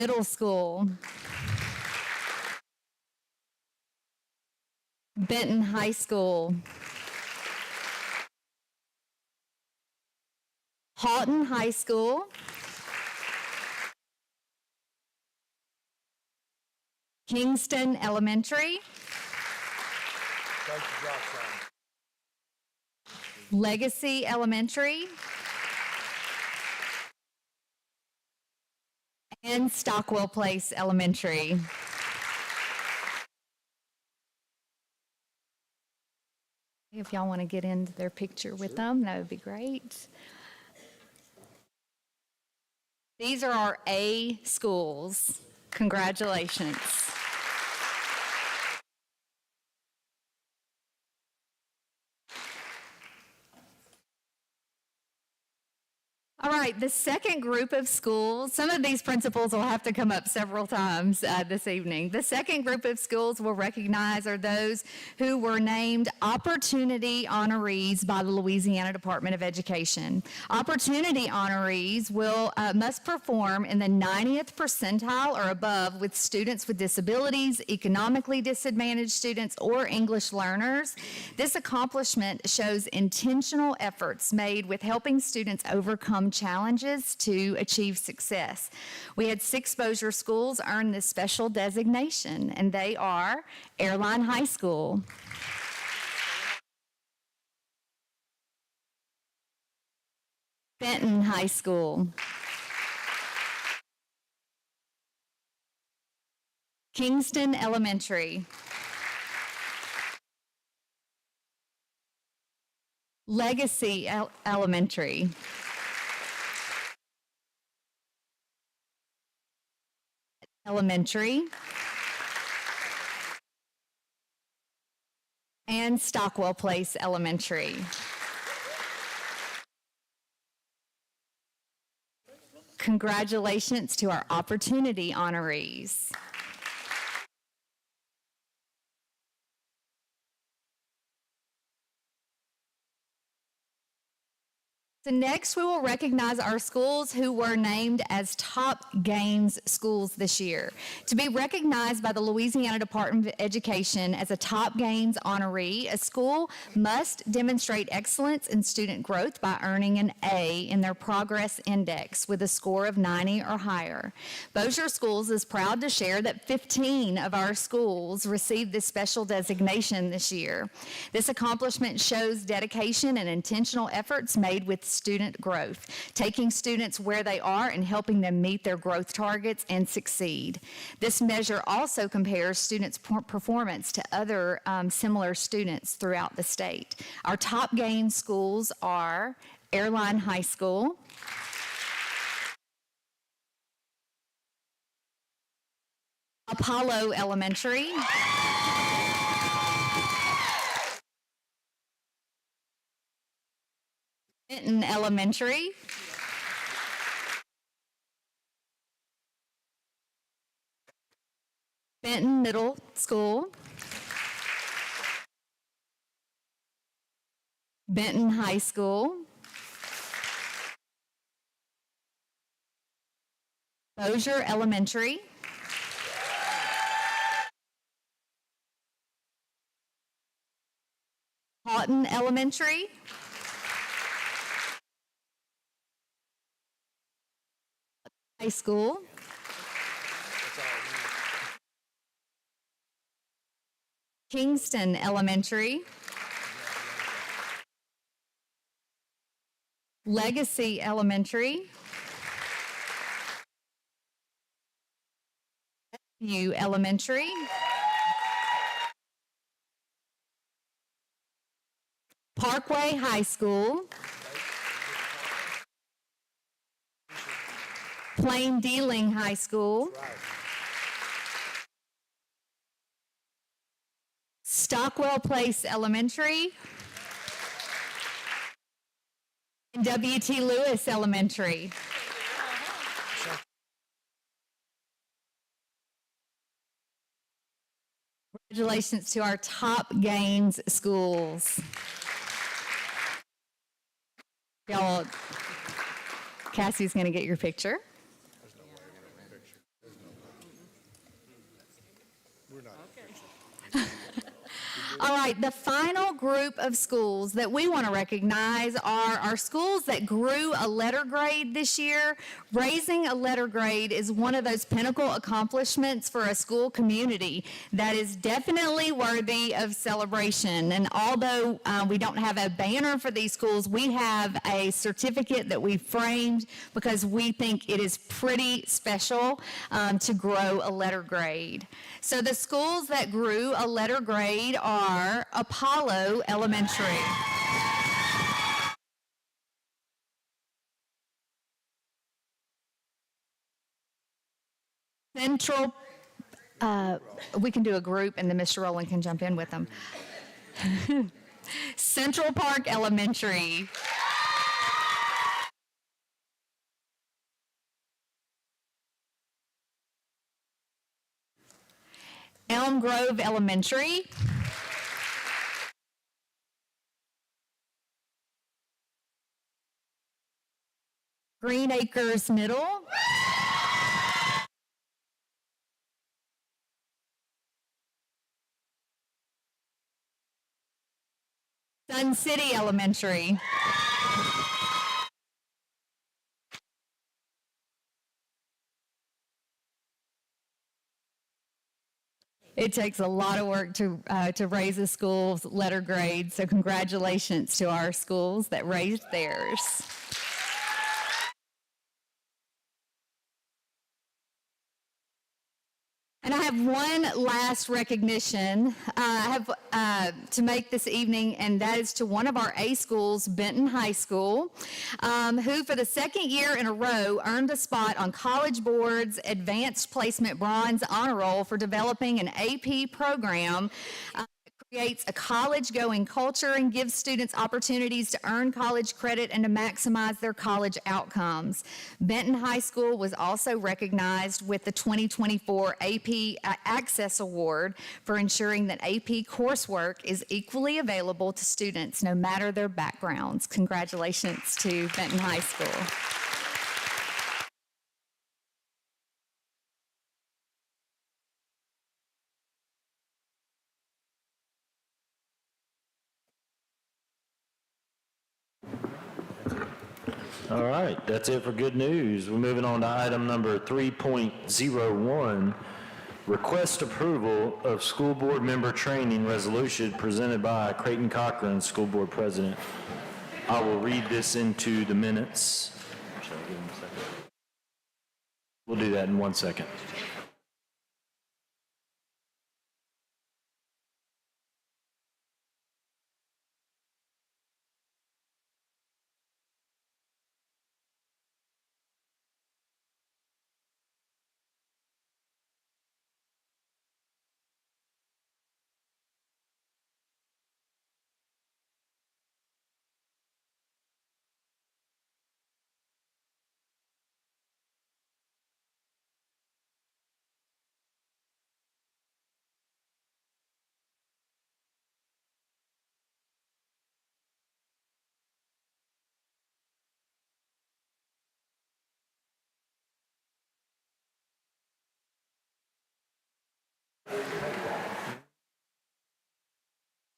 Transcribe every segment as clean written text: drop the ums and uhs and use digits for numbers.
Middle School, Benton High School, Houghton High School, Kingston Elementary, Legacy Elementary, and Stockwell Place Elementary. If y'all want to get into their picture with them, that would be great. These are our A schools. Congratulations. All right, the second group of schools, some of these principals will have to come up several times this evening. The second group of schools we'll recognize are those who were named Opportunity Honorees by the Louisiana Department of Education. Opportunity Honorees must perform in the 90th percentile or above with students with disabilities, economically disadvantaged students, or English learners. This accomplishment shows intentional efforts made with helping students overcome challenges to achieve success. We had 6 Bossier schools earn this special designation, and they are Airline High School, Benton High School, Kingston Elementary, Legacy Elementary, Elementary, and Stockwell Place Elementary. Congratulations to our Opportunity Honorees. So next, we will recognize our schools who were named as top gains schools this year. To be recognized by the Louisiana Department of Education as a top gains honoree, a school must demonstrate excellence in student growth by earning an A in their progress index with a score of 90 or higher. Bossier Schools is proud to share that 15 of our schools received this special designation this year. This accomplishment shows dedication and intentional efforts made with student growth, taking students where they are and helping them meet their growth targets and succeed. This measure also compares students' performance to other similar students throughout the state. Our top gain schools are Airline High School, Apollo Elementary, Benton Elementary, Benton Middle School, Benton High School, Bossier Elementary, Houghton Elementary, High School, Kingston Elementary, Legacy Elementary, U Elementary, Parkway High School, Plain Dealing High School, Stockwell Place Elementary, and W.T. Lewis Elementary. Congratulations to our top gains schools. Y'all, Cassie's going to get your picture. All right, the final group of schools that we want to recognize are our schools that grew a letter grade this year. Raising a letter grade is one of those pinnacle accomplishments for a school community that is definitely worthy of celebration. And although we don't have a banner for these schools, we have a certificate that we framed because we think it is pretty special to grow a letter grade. So the schools that grew a letter grade are Apollo Elementary, Central, we can do a group and then Mr. Rowland can jump in with them. Central Park Elementary, Elm Grove Elementary, Green Acres Middle, Sun City Elementary, it takes a lot of work to raise a school's letter grade, so congratulations to our schools that raised theirs. And I have one last recognition to make this evening, and that is to one of our A schools, Benton High School, who for the second year in a row earned a spot on College Board's Advanced Placement Bronze Honor Roll for developing an AP program creates a college-going culture and gives students opportunities to earn college credit and to maximize their college outcomes. Benton High School was also recognized with the 2024 AP Access Award for ensuring that AP coursework is equally available to students no matter their backgrounds. Congratulations to Benton High School. All right, that's it for good news. We're moving on to item number 3.01, request approval of school board member training resolution presented by Creighton Cochran, school board president. I will read this into the minutes. Shall I give him a second? We'll do that in 1 second.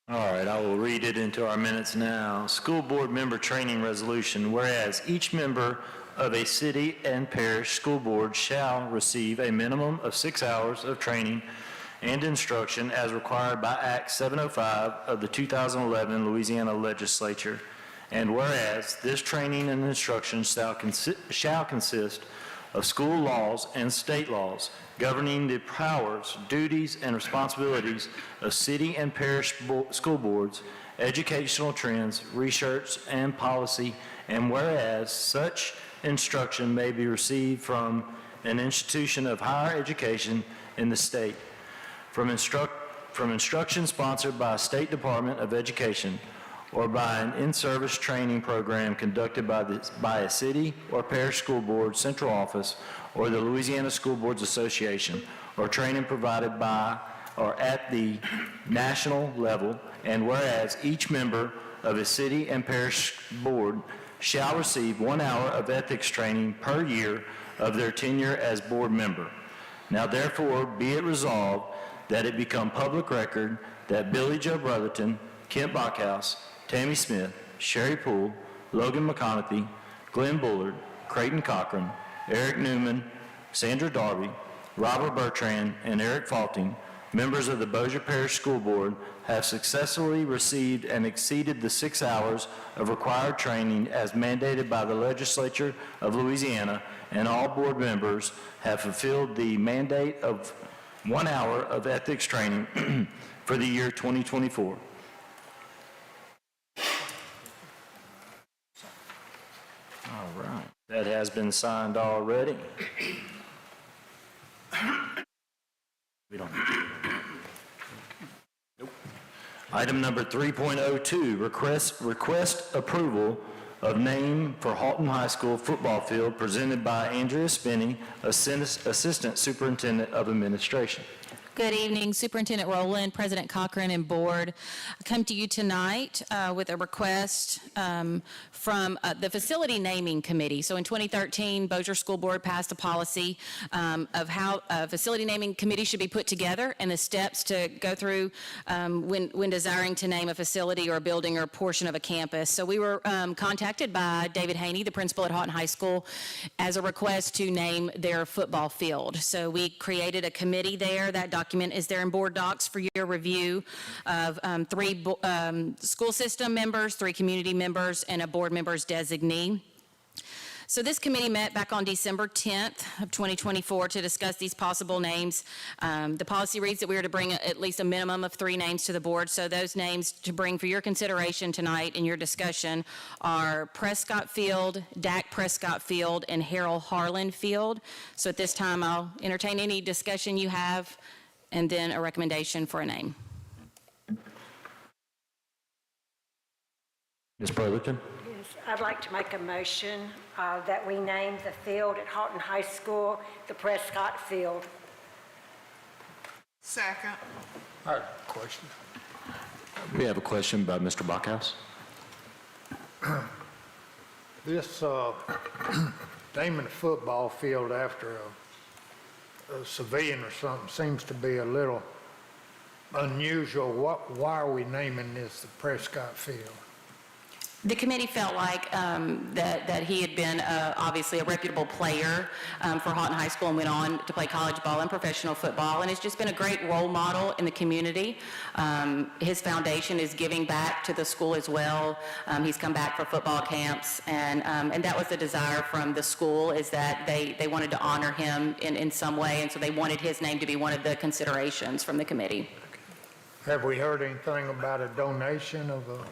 All right, I will read it into our minutes now. School board member training resolution. Whereas each member of a city and parish school board shall receive a minimum of 6 hours of training and instruction as required by Act 705 of the 2011 Louisiana Legislature. And whereas this training and instruction shall consist of school laws and state laws governing the powers, duties, and responsibilities of city and parish school boards, educational trends, research, and policy, and whereas such instruction may be received from an institution of higher education in the state, from instruction sponsored by a State Department of Education, or by an in-service training program conducted by a city or parish school board central office or the Louisiana School Boards Association, or training provided by or at the national level, and whereas each member of a city and parish board shall receive 1 hour of ethics training per year of their tenure as board member. Now therefore be it resolved that it become public record that Billy Joe Brotherton, Kent Bockhouse, Tammy Smith, Sherry Poole, Logan McConaughey, Glenn Bullard, Creighton Cochran, Eric Newman, Sandra Darby, Robert Bertrand, and Eric Faulting, members of the Bossier Parish School Board, have successfully received and exceeded the 6 hours of required training as mandated by the Legislature of Louisiana, and all board members have fulfilled the mandate of 1 hour of ethics training for the year 2024. All right. That has been signed already. We don't. Nope. Item number 3.02, request approval of name for Halton High School football field presented by Andrea Spinney, Assistant Superintendent of Administration. Good evening, Superintendent Rowland, President Cochran, and Board. I come to you tonight with a request from the Facility Naming Committee. So in 2013, Bossier School Board passed a policy of how a facility naming committee should be put together and the steps to go through when desiring to name a facility or a building or a portion of a campus. So we were contacted by David Haney, the principal at Halton High School, as a request to name their football field. So we created a committee there. That document is there in board docs for your review of 3 school system members, 3 community members, and a board member's designee. So this committee met back on December 10th of 2024 to discuss these possible names. The policy reads that we are to bring at least a minimum of 3 names to the board. So those names to bring for your consideration tonight in your discussion are Prescott Field, Dak Prescott Field, and Harold Harlan Field. So at this time, I'll entertain any discussion you have and then a recommendation for a name. Ms. Brotherton? Yes, I'd like to make a motion that we name the field at Halton High School the Prescott Field. Second. I have a question. We have a question by Mr. Bockhouse. This naming a football field after a civilian or something seems to be a little unusual. Why are we naming this the Prescott Field? The committee felt like that he had been obviously a reputable player for Halton High School and went on to play college ball and professional football, and has just been a great role model in the community. His foundation is giving back to the school as well. He's come back for football camps, and that was the desire from the school, is that they wanted to honor him in some way, and so they wanted his name to be one of the considerations from the committee. Have we heard anything about a donation of a...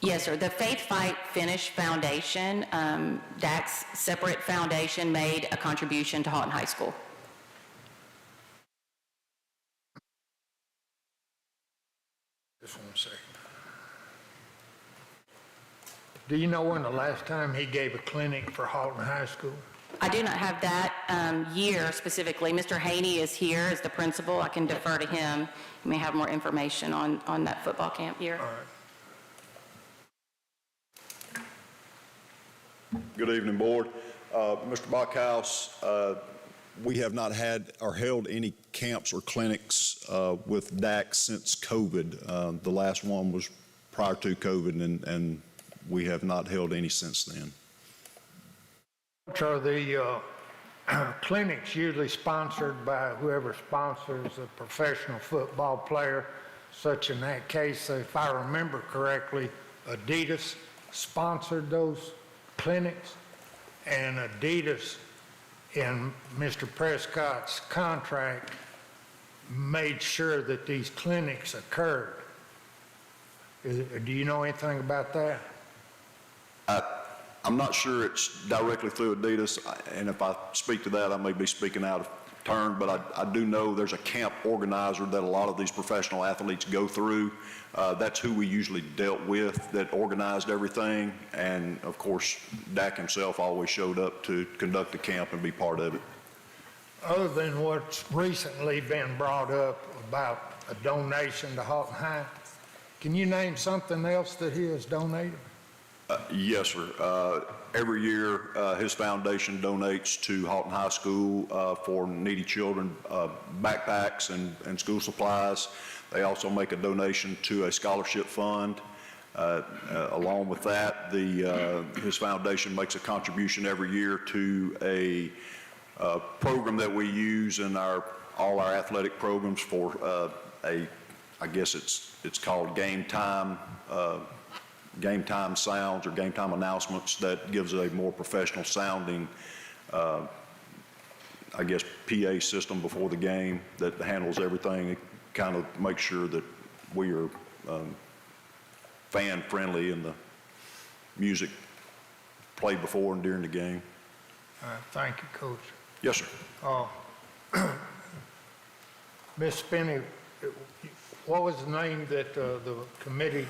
Yes, sir. The Faith Fight Finish Foundation, Dak's separate foundation, made a contribution to Halton High School. Just 1 second. Do you know when the last time he gave a clinic for Halton High School? I do not have that year specifically. Mr. Haney is here as the principal. I can defer to him. He may have more information on that football camp year. All right. Good evening, Board. Mr. Bockhouse, we have not had or held any camps or clinics with DAC since COVID. The last one was prior to COVID, and we have not held any since then. Are the clinics usually sponsored by whoever sponsors a professional football player? Such in that case, if I remember correctly, Adidas sponsored those clinics, and Adidas in Mr. Prescott's contract made sure that these clinics occurred. Do you know anything about that? I'm not sure it's directly through Adidas, and if I speak to that, I may be speaking out of turn, but I do know there's a camp organizer that a lot of these professional athletes go through. That's who we usually dealt with, that organized everything, and of course, Dak himself always showed up to conduct the camp and be part of it. Other than what's recently been brought up about a donation to Halton High, can you name something else that he has donated? Yes, sir. Every year, his foundation donates to Halton High School for needy children backpacks and school supplies. They also make a donation to a scholarship fund. Along with that, his foundation makes a contribution every year to a program that we use in all our athletic programs for I guess it's called game time sounds or game time announcements that gives a more professional sounding, I guess, PA system before the game that handles everything. It kind of makes sure that we are fan friendly and the music played before and during the game. Thank you, Coach. Yes, sir. Ms. Spinney, what was the name that the committee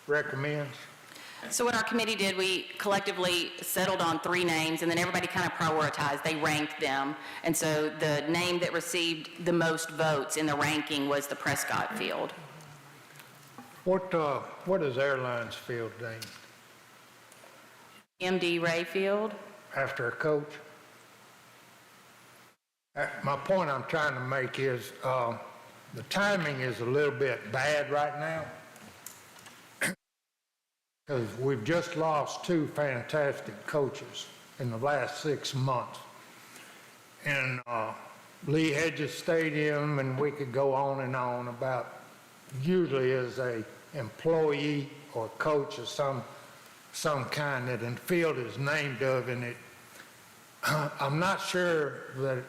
recommends? So what our committee did, we collectively settled on 3 names, and then everybody kind of prioritized. They ranked them. And so the name that received the most votes in the ranking was the Prescott Field. What is Airlines Field named? MD Ray Field. After a coach? My point I'm trying to make is the timing is a little bit bad right now because we've just lost 2 fantastic coaches in the last 6 months. And Lee Hedges Stadium, and we could go on and on about usually as a employee or coach of some kind that the field is named of, and I'm not sure that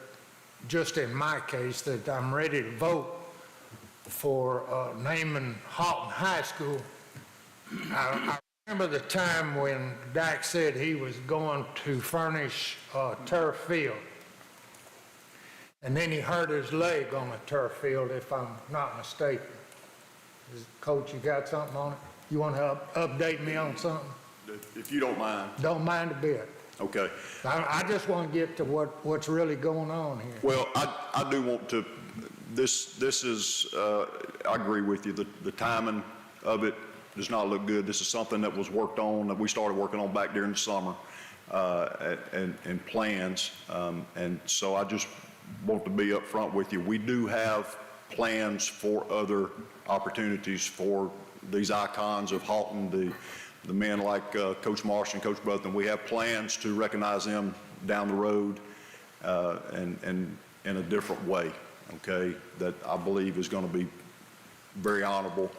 just in my case that I'm ready to vote for naming Halton High School. I remember the time when Dak said he was going to furnish a turf field, and then he hurt his leg on a turf field, if I'm not mistaken. Coach, you got something on it? You want to update me on something? If you don't mind. Don't mind a bit. Okay. I just want to get to what's really going on here. Well, I do want to, this is, I agree with you. The timing of it does not look good. This is something that was worked on, that we started working on back during the summer, and plans. And so I just want to be upfront with you. We do have plans for other opportunities for these icons of Halton, the men like Coach Marsh and Coach Brotherton. We have plans to recognize them down the road and in a different way, okay, that I believe is going to be very honorable.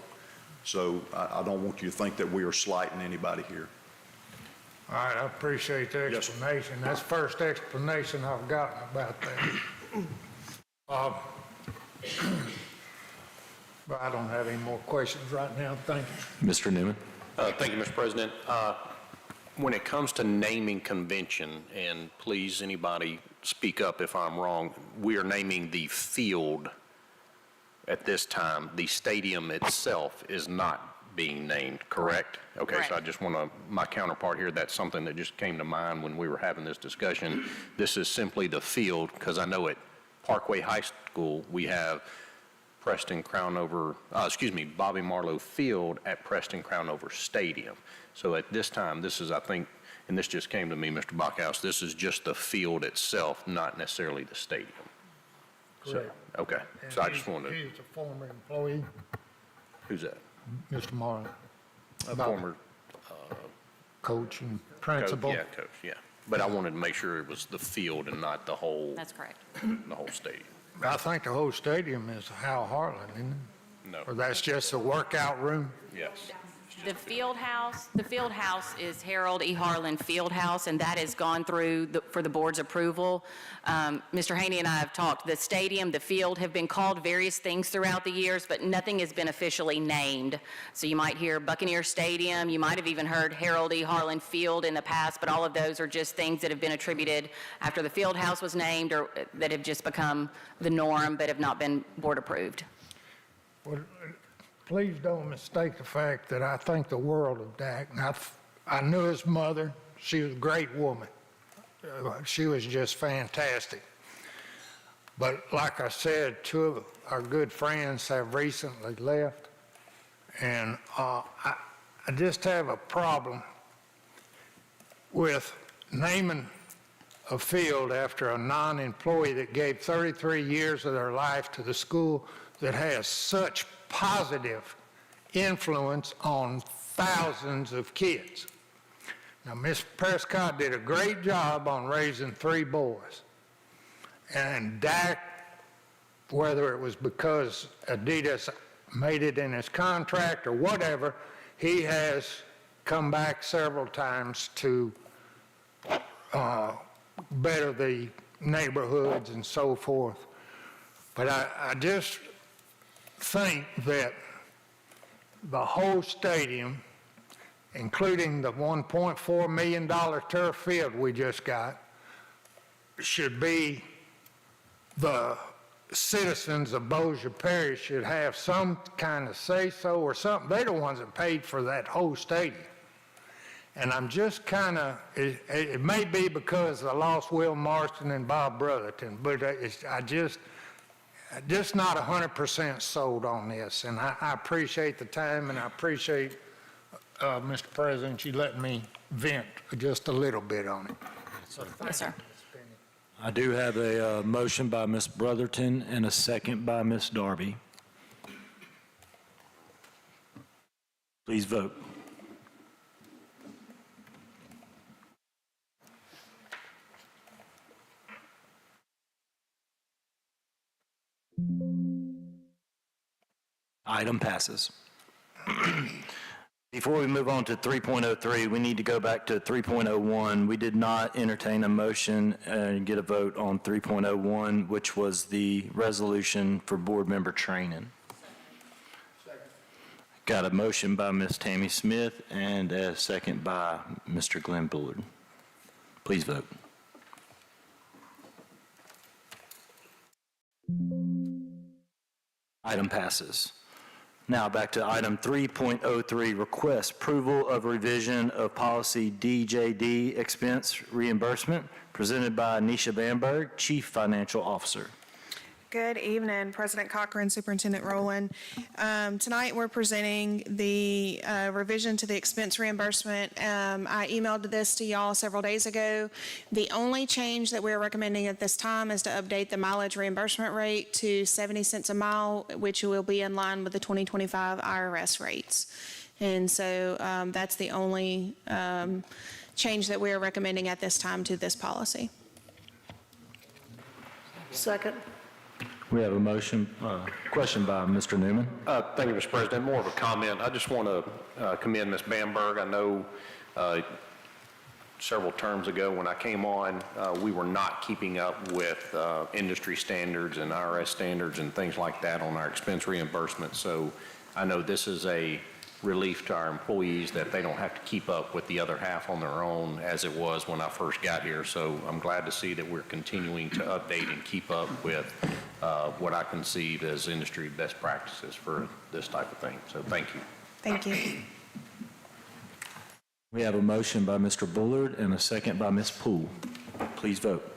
So I don't want you to think that we are slighting anybody here. All right, I appreciate the Yes, sir. explanation. That's the first explanation I've gotten about that. But I don't have any more questions right now. Thank you. Mr. Newman? Thank you, Mr. President. When it comes to naming convention, and please, anybody speak up if I'm wrong, we are naming the field at this time. The stadium itself is not being named, correct? Okay, so I just want to, my counterpart here, that's something that just came to mind when we were having this discussion. This is simply the field, because I know at Parkway High School, we have Bobby Marlowe Field at Preston Crownover Stadium. So at this time, this is, I think, and this just came to me, Mr. Bachhaus, this is just the field itself, not necessarily the stadium. Correct. So, okay, And so I just wanted to, He's a former employee, who's that? Mr. Marlin, A former coach and coach? principal. Yeah, coach, yeah. But I wanted to make sure it was the field and not the whole, That's correct. the whole stadium. I think the whole stadium is Hal Harlan, isn't it? No, Or that's just a workout room? yes. The field house is Harold E. Harlan Field House, and that has gone through for the board's approval. Mr. Haney and I have talked. The stadium, the field have been called various things throughout the years, but nothing has been officially named. So you might hear Buccaneer Stadium. You might have even heard Harold E. Harlan Field in the past, but all of those are just things that have been attributed after the field house was named or that have just become the norm but have not been board approved. Well, please don't mistake the fact that I think the world of Dak. And I knew his mother. She was a great woman. She was just fantastic. But like I said, 2 of our good friends have recently left. And I just have a problem with naming a field after a non-employee that gave 33 years of their life to the school that has such positive influence on thousands of kids. Now, Miss Prescott did a great job on raising 3 boys. And Dak, whether it was because Adidas made it in his contract or whatever, he has come back several times to better the neighborhoods and so forth. But I just think that the whole stadium, including the $1.4 million turf field we just got, should be the citizens of Bossier Parish should have some kind of say-so or something. They're the ones that paid for that whole stadium. And I'm just kind of, it may be because I lost Will Marston and Bob Brotherton, but I just not 100% sold on this. And I appreciate the time, and I appreciate, Mr. President, you letting me vent just a little bit on it. Yes, sir. I do have a motion by Ms. Brotherton and a second by Ms. Darby. Please vote. Item passes. Before we move on to 3.03, we need to go back to 3.01. We did not entertain a motion and get a vote on 3.01, which was the resolution for board member training. Got a motion by Ms. Tammy Smith and a second by Mr. Glenn Bullard. Please vote. Item passes. Now back to item 3.03, request approval of revision of policy DJD expense reimbursement, presented by Nisha Bamberg, Chief Financial Officer. Good evening, President Cochran, Superintendent Rowland. Tonight, we're presenting the revision to the expense reimbursement. I emailed this to y'all several days ago. The only change that we're recommending at this time is to update the mileage reimbursement rate to 70 cents a mile, which will be in line with the 2025 IRS rates. And so that's the only change that we are recommending at this time to this policy. Second. We have a motion, question by Mr. Newman. Thank you, Mr. President. More of a comment. I just want to commend Ms. Bamberg. I know several terms ago when I came on, we were not keeping up with industry standards and IRS standards and things like that on our expense reimbursement. So I know this is a relief to our employees that they don't have to keep up with the other half on their own as it was when I first got here. So I'm glad to see that we're continuing to update and keep up with what I conceive as industry best practices for this type of thing. So thank you. Thank you. We have a motion by Mr. Bullard and a second by Ms. Poole. Please vote.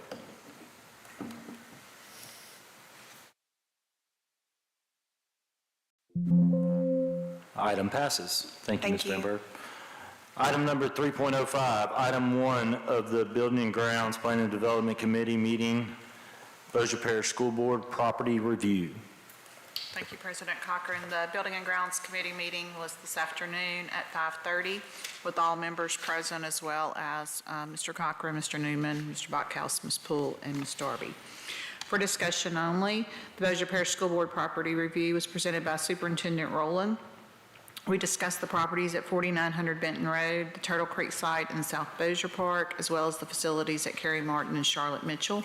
Item passes. Thank you, Ms. Thank you. Bamberg. Item number 3.05, item 1 of the Building and Grounds Planning and Development Committee meeting, Bossier Parish School Board Property Review. Thank you, President Cochran. The Building and Grounds Committee meeting was this afternoon at 5:30 with all members present, as well as Mr. Cochran, Mr. Newman, Mr. Bachhaus, Ms. Poole, and Ms. Darby. For discussion only, the Bossier Parish School Board Property Review was presented by Superintendent Rowland. We discussed the properties at 4900 Benton Road, the Turtle Creek site in South Bossier Park, as well as the facilities at Cary Martin and Charlotte Mitchell.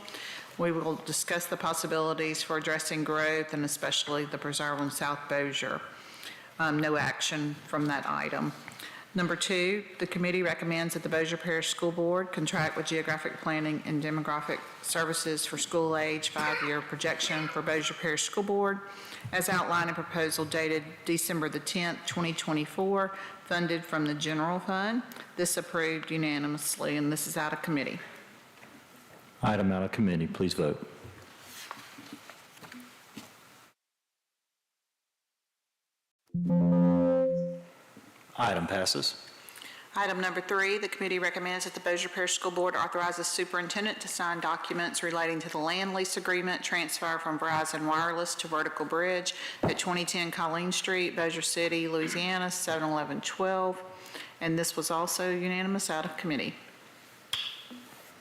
We will discuss the possibilities for addressing growth and especially the preserve in South Bossier. No action from that item. Number 2, the committee recommends that the Bossier Parish School Board contract with Geographic Planning and Demographic Services for school age 5-year projection for Bossier Parish School Board as outlined in proposal dated December the 10th, 2024, funded from the general fund. This approved unanimously, and this is out of committee. Item out of committee. Please vote. Item passes. Item number 3, the committee recommends that the Bossier Parish School Board authorizes superintendent to sign documents relating to the land lease agreement transfer from Verizon Wireless to Vertical Bridge at 2010 Colleen Street, Bossier City, Louisiana, 71112. And this was also unanimous out of committee.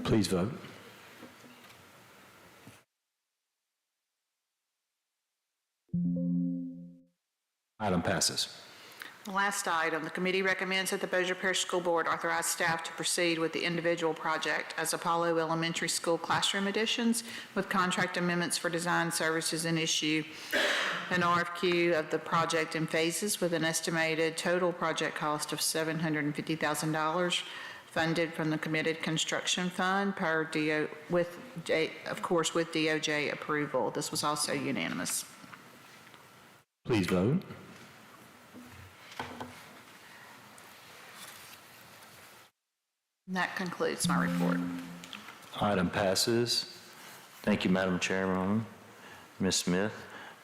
Please vote. Item passes. The last item, the committee recommends that the Bossier Parish School Board authorize staff to proceed with the individual project as Apollo Elementary School classroom additions with contract amendments for design services and issue an RFQ of the project in phases with an estimated total project cost of $750,000 funded from the committed construction fund with DOJ approval. This was also unanimous. Please vote. And that concludes my report. Item passes. Thank you, Madam Chairman. Ms. Smith.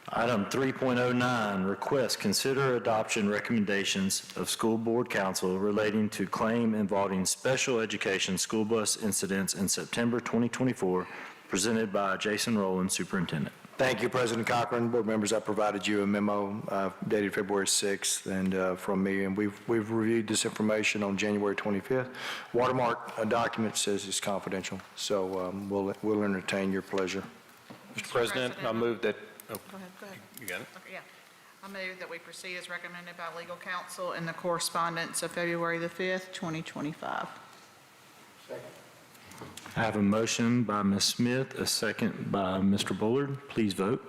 Item 3.09, request consider adoption recommendations of School Board Council relating to claim involving special education school bus incidents in September 2024, presented by Jason Rowland, Superintendent. Thank you, President Cochran. Board members, I provided you a memo dated February 6th and from me, and we've reviewed this information on January 25th. Watermark document says it's confidential, so we'll entertain your pleasure. Mr. President, I move that, Go ahead. you got it? Okay, yeah. I move that we proceed as recommended by legal counsel in the correspondence of February the 5th, 2025. I have a motion by Ms. Smith, a second by Mr. Bullard. Please vote.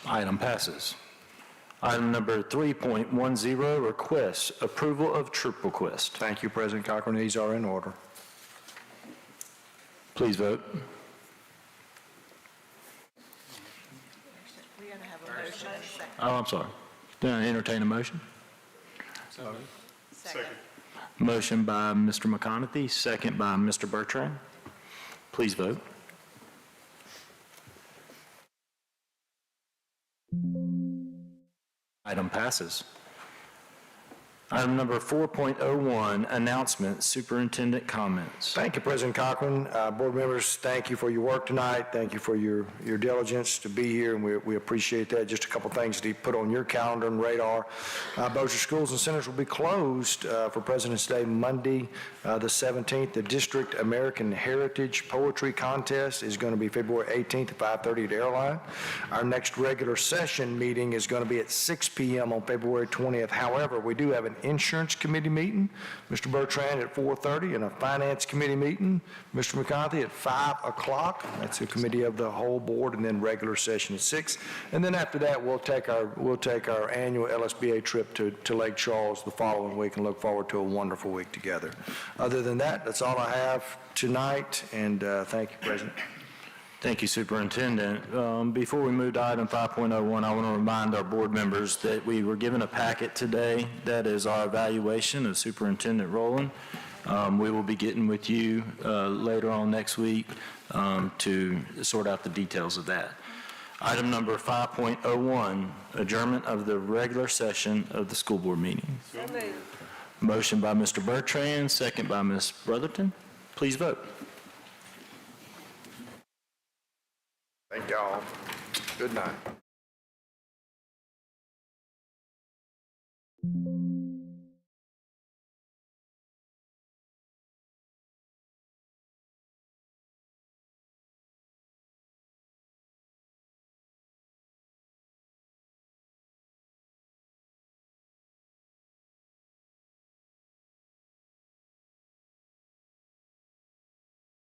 Item passes. Item number 3.10, request approval of trip request. Thank you, President Cochran. These are in order. Please vote. We got to have a motion. Oh, I'm sorry. Did I entertain a motion? Second. Motion by Mr. McConaughey, second by Mr. Bertrand. Please vote. Item passes. Item number 4.01, announcement, superintendent comments. Thank you, President Cochran. Board members, thank you for your work tonight. Thank you for your diligence to be here, and we appreciate that. Just a couple things to put on your calendar and radar. Bossier Schools and Centers will be closed for President's Day, Monday, the 17th. The District American Heritage Poetry Contest is going to be February 18th at 5:30 at Airline. Our next regular session meeting is going to be at 6 p.m. on February 20th. However, we do have an Insurance Committee meeting, Mr. Bertrand, at 4:30, and a Finance Committee meeting, Mr. McCarthy, at 5 o'clock. That's a committee of the whole board, and then regular session at 6. And then after that, we'll take our annual LSBA trip to Lake Charles the following week and look forward to a wonderful week together. Other than that, that's all I have tonight, and thank you, President. Thank you, Superintendent. Before we move to item 5.01, I want to remind our board members that we were given a packet today that is our evaluation of Superintendent Rowland. We will be getting with you later on next week to sort out the details of that. Item number 5.01, adjournment of the regular session of the school board meeting. So moved. Motion by Mr. Bertrand, second by Ms. Brotherton. Please vote. Thank y'all. Good night.